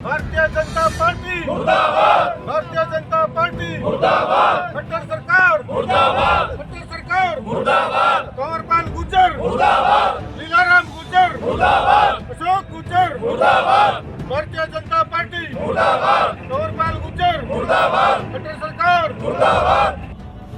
Bharatiya Janata party मुर्दाबाद, Bharatiya Janata party मुर्दाबाद, खट्टर सरकार मुर्दाबाद, खट्टर सरकार मुर्दाबाद, कंवरपाल गुर्जर मुर्दाबाद, लीलाराम गुर्जर मुर्दाबाद, अशोक गुर्जर मुर्दाबाद, भारतीय जनता पार्टी मुर्दाबाद, कंवरपाल गुर्जर मुर्दाबाद, खट्टर सरकार मुर्दाबाद।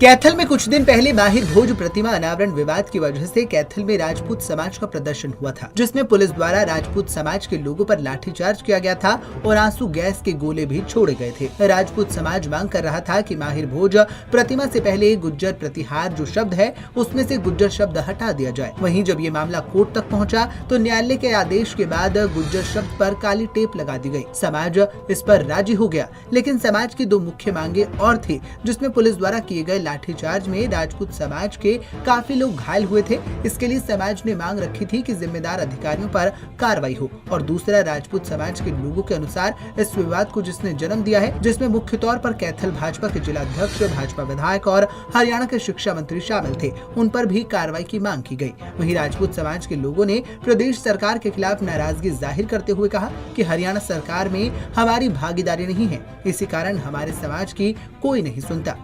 कैथल में कुछ दिन पहले माहिर भोज प्रतिमा अनावरण विवाद की वजह से कैथल में राजपूत समाज का प्रदर्शन हुआ था, जिसमें पुलिस द्वारा राजपूत समाज के लोगों पर लाठीचार्ज किया गया था और आंसू गैस के गोले भी छोड़े गए थे। राजपूत समाज मांग कर रहा था कि माहिर भोज प्रतिमा से पहले गुज्जर प्रतिहार जो शब्द है उसमें से गुज्जर शब्द हटा दिया जाए। वहीं जब ये मामला कोर्ट तक पहुंचा तो न्यायालय के आदेश के बाद गुज्जर शब्द पर काली टेप लगा दी गई। समाज इस पर राजी हो गया, लेकिन समाज की दो मुख्य मांगे और थी, जिसमें पुलिस द्वारा किए गए लाठीचार्ज में राजपूत समाज के काफी लोग घायल हुए थे। इसके लिए समाज ने मांग रखी थी कि जिम्मेदार अधिकारियों पर कार्रवाई हो। और दूसरा, राजपूत समाज के लोगों के अनुसार इस विवाद को जिसने जन्म दिया है, जिसमें मुख्य तौर पर कैथल भाजपा के जिला अध्यक्ष, भाजपा विधायक और हरियाणा के शिक्षा मंत्री शामिल थे, उन पर भी कार्रवाई की मांग की गई। वहीं राजपूत समाज के लोगों ने प्रदेश सरकार के खिलाफ नाराजगी जाहिर करते हुए कहा कि हरियाणा सरकार में हमारी भागीदारी नहीं है, इसी कारण हमारे समाज की कोई नहीं सुनता।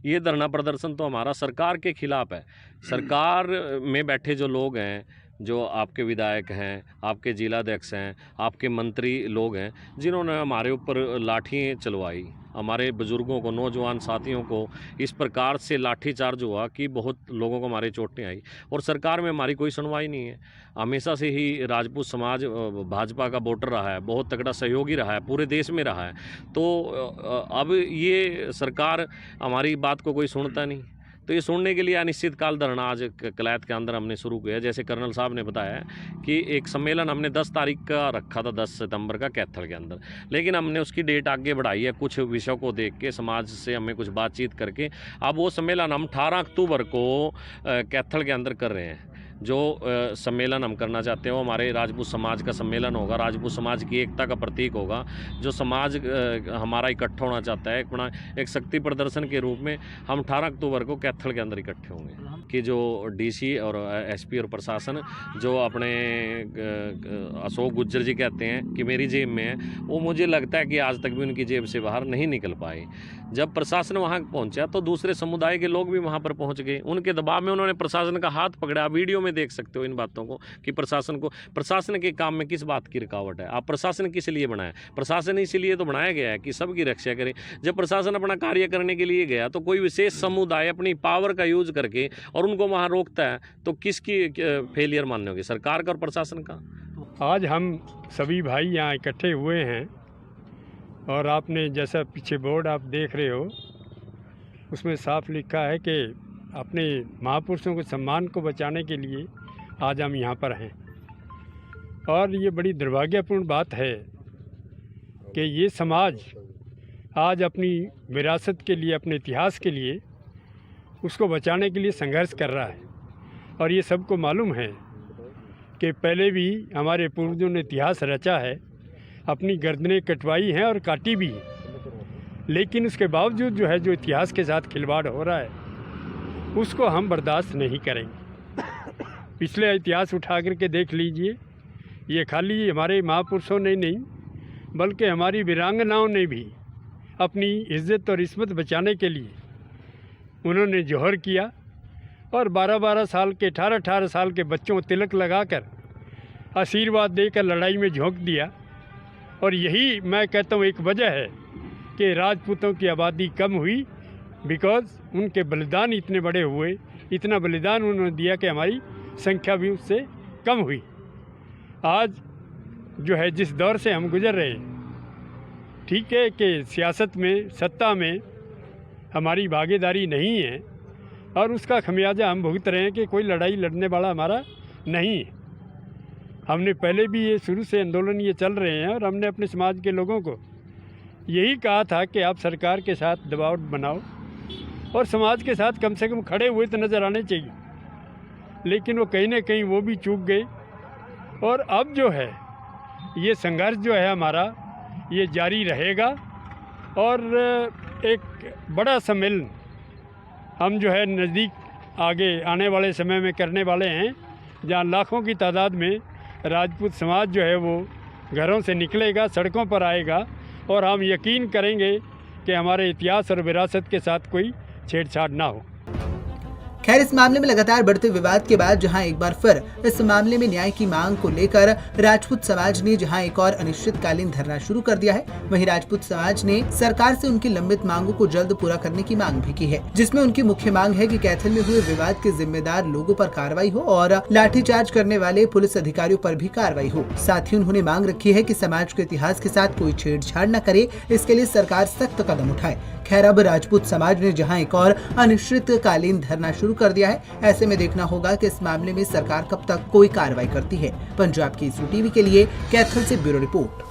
ये धरना प्रदर्शन तो हमारा सरकार के खिलाफ है। सरकार में बैठे जो लोग हैं, जो आपके विधायक हैं, आपके जिलाध्यक्ष हैं, आपके मंत्री लोग हैं, जिन्होंने हमारे ऊपर लाठियाँ चलवाई, हमारे बुज़ुर्गों को, नौजवान साथियों को इस प्रकार से लाठीचार्ज हुआ कि बहुत लोगों को हमारे चोटें आई और सरकार में हमारी कोई सुनवाई नहीं है। हमेशा से ही राजपूत समाज भाजपा का वोटर रहा है, बहुत तगड़ा सहयोगी रहा है, पूरे देश में रहा है। तो अब ये सरकार हमारी बात को कोई सुनता नहीं, तो ये सुनने के लिए अनिश्चितकाल धरना आज कलैत के अंदर हमने शुरू किया। जैसे कर्नल साहब ने बताया कि एक सम्मेलन हमने 10 तारीख का रखा था, 10 सितंबर का कैथल के अंदर, लेकिन हमने उसकी डेट आगे बढ़ाई है कुछ विषयों को देख के, समाज से हमें कुछ बातचीत करके। अब वो सम्मेलन हम 18 अक्टूबर को कैथल के अंदर कर रहे हैं। जो सम्मेलन हम करना चाहते हैं वो हमारे राजपूत समाज का सम्मेलन होगा, राजपूत समाज की एकता का प्रतीक होगा। जो समाज हमारा इकट्ठा होना चाहता है अपना एक शक्ति प्रदर्शन के रूप में, हम 18 अक्टूबर को कैथल के अंदर इकट्ठे होंगे। कि जो डीसी और एसपी और प्रशासन जो अपने अशोक गुर्जर जी कहते हैं कि मेरी जेब में है, वो मुझे लगता है कि आज तक भी उनकी जेब से बाहर नहीं निकल पाए। जब प्रशासन वहाँ पहुँचा तो दूसरे समुदाय के लोग भी वहाँ पर पहुँच गए, उनके दबाव में उन्होंने प्रशासन का हाथ पकड़ा। वीडियो में देख सकते हो इन बातों को कि प्रशासन के काम में किस बात की रुकावट है। आप प्रशासन किस लिए बनाया? प्रशासन इसलिए तो बनाया गया है कि सबकी रक्षा करे। जब प्रशासन अपना कार्य करने के लिए गया तो कोई विशेष समुदाय अपनी पावर का यूज करके और उनको वहाँ रोकता है, तो किसकी फेलियर मानने होगी, सरकार का और प्रशासन का? आज हम सभी भाई यहाँ इकट्ठे हुए हैं और आपने जैसा पीछे बोर्ड आप देख रहे हो उसमें साफ लिखा है कि अपने महापुरुषों के सम्मान को बचाने के लिए आज हम यहाँ पर हैं। और ये बड़ी दुर्भाग्यपूर्ण बात है कि ये समाज आज अपनी विरासत के लिए, अपने इतिहास के लिए, उसको बचाने के लिए संघर्ष कर रहा है। और ये सबको मालूम है कि पहले भी हमारे पूर्वजों ने इतिहास रचा है, अपनी गर्दनें कटवाई हैं और काटी भी, लेकिन उसके बावजूद जो है, जो इतिहास के साथ खिलवाड़ हो रहा है, उसको हम बर्दाश्त नहीं करेंगे। पिछले इतिहास उठा कर के देख लीजिए, ये खाली हमारे महापुरुषों ने नहीं बल्कि हमारी वीरांगनाओं ने भी अपनी इज्जत और इस्मत बचाने के लिए उन्होंने जोहर किया और 12-12 साल के, 18-18 साल के बच्चों को तिलक लगाकर आशीर्वाद देकर लड़ाई में झोंक दिया। और यही मैं कहता हूँ एक वजह है कि राजपूतों की आबादी कम हुई, बिकॉज़ उनके बलिदान इतने बड़े हुए, इतना बलिदान उन्होंने दिया कि हमारी संख्या भी उससे कम हुई। आज जो है जिस दौर से हम गुजर रहे हैं, ठीक है कि सियासत में, सत्ता में हमारी भागीदारी नहीं है और उसका खमियाजा हम भुगत रहे हैं कि कोई लड़ाई लड़ने वाला हमारा नहीं है। हमने पहले भी ये शुरू से आंदोलन ये चल रहे हैं और हमने अपने समाज के लोगों को यही कहा था कि आप सरकार के साथ दबाव बनाओ और समाज के साथ कम से कम खड़े हुए तो नज़र आने चाहिए, लेकिन वो कहीं ना कहीं वो भी चूक गए। और अब जो है ये संघर्ष जो है हमारा, ये जारी रहेगा और एक बड़ा सम्मेलन हम जो है नज़दीक आगे आने वाले समय में करने वाले हैं, जहाँ लाखों की तादाद में राजपूत समाज जो है वो घरों से निकलेगा, सड़कों पर आएगा और हम यकीन करेंगे कि हमारे इतिहास और विरासत के साथ कोई छेड़छाड़ ना हो। खैर, इस मामले में लगातार बढ़ते विवाद के बाद जहां एक बार फिर इस मामले में न्याय की मांग को लेकर राजपूत समाज ने जहां एक और अनिश्चितकालीन धरना शुरू कर दिया है, वहीं राजपूत समाज ने सरकार से उनकी लंबित मांगों को जल्द पूरा करने की मांग भी की है, जिसमें उनकी मुख्य मांग है कि कैथल में हुए विवाद के जिम्मेदार लोगों पर कार्रवाई हो और लाठीचार्ज करने वाले पुलिस अधिकारियों पर भी कार्रवाई हो। साथ ही उन्होंने मांग रखी है कि समाज के इतिहास के साथ कोई छेड़छाड़ न करे, इसके लिए सरकार सख्त कदम उठाए। खैर, अब राजपूत समाज ने जहां एक और अनिश्चितकालीन धरना शुरू कर दिया है, ऐसे में देखना होगा कि इस मामले में सरकार कब तक कोई कार्रवाई करती है। पंजाब की टीवी के लिए कैथल से ब्यूरो रिपोर्ट।